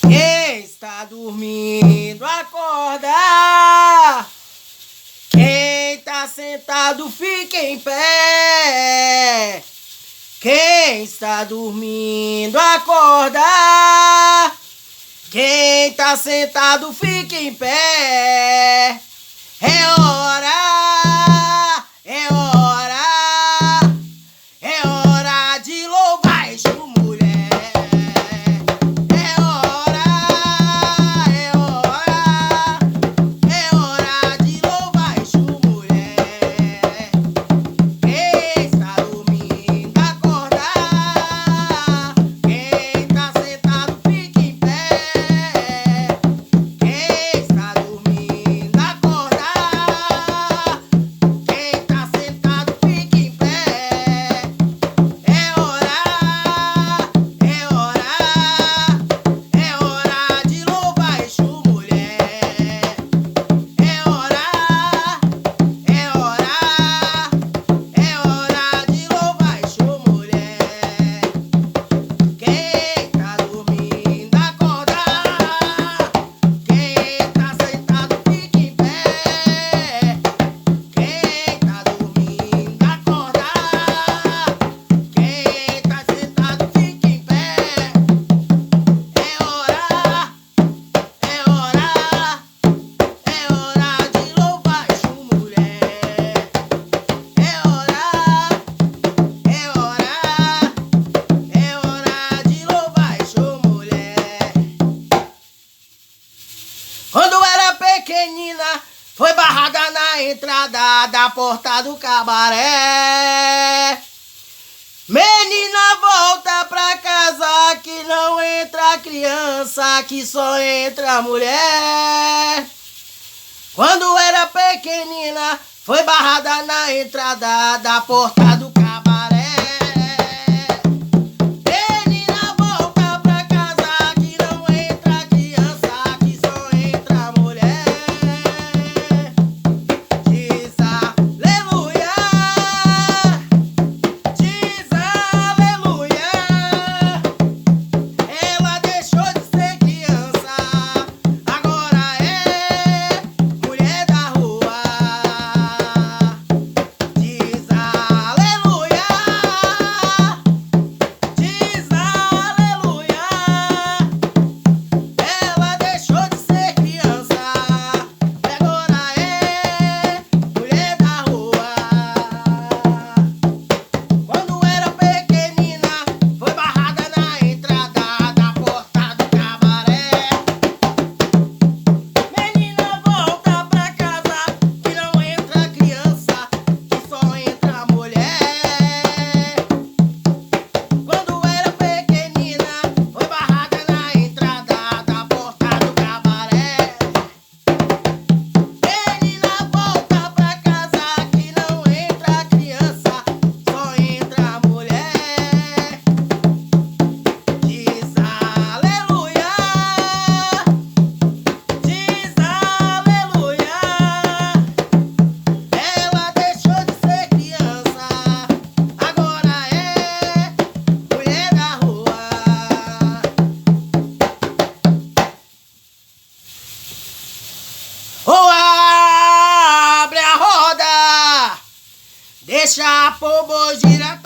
Quem está dormindo, acorda. Quem está sentado, fica em pé. Quem está dormindo, acorda. Quem está sentado, fica em pé. É hora, é hora, é hora de louvar Exu, mulher. É hora, é hora, é hora de louvar Exu, mulher. Quem está dormindo, acorda. Quem está sentado, fica em pé. Quem está dormindo, acorda. Quem está sentado, fica em pé. É hora, é hora, é hora de louvar Exu, mulher. É hora, é hora, é hora de louvar Exu, mulher. Quem tá dormindo, acorda. Quem tá sentado, fica em pé. Quem tá dormindo, acorda. Quem tá sentado, fica em pé. É hora, é hora, é hora de louvar Exu, mulher. É hora, é hora, é hora de louvar Exu, mulher. Quando era pequenina, foi barrada na entrada da porta do cabaré. Menina, volta pra casa que não entra criança, que só entra mulher. Quando era pequenina, foi barrada na entrada da porta do cabaré. Menina, volta pra casa que não entra criança, que só entra mulher. Diz aleluia, diz aleluia. Ela deixou de ser criança, agora é mulher da rua. Diz aleluia, diz aleluia. Ela deixou de ser criança, agora é mulher da rua. Quando era pequenina, foi barrada na entrada da porta do cabaré. Menina, volta pra casa que não entra criança, que só entra mulher. Quando era pequenina, foi barrada na entrada da porta do cabaré. Menina, volta pra casa que não entra criança, só entra mulher. Diz aleluia, diz aleluia. Ela deixou de ser criança, agora é mulher da rua. Ou abre a roda, deixa a pombo girar.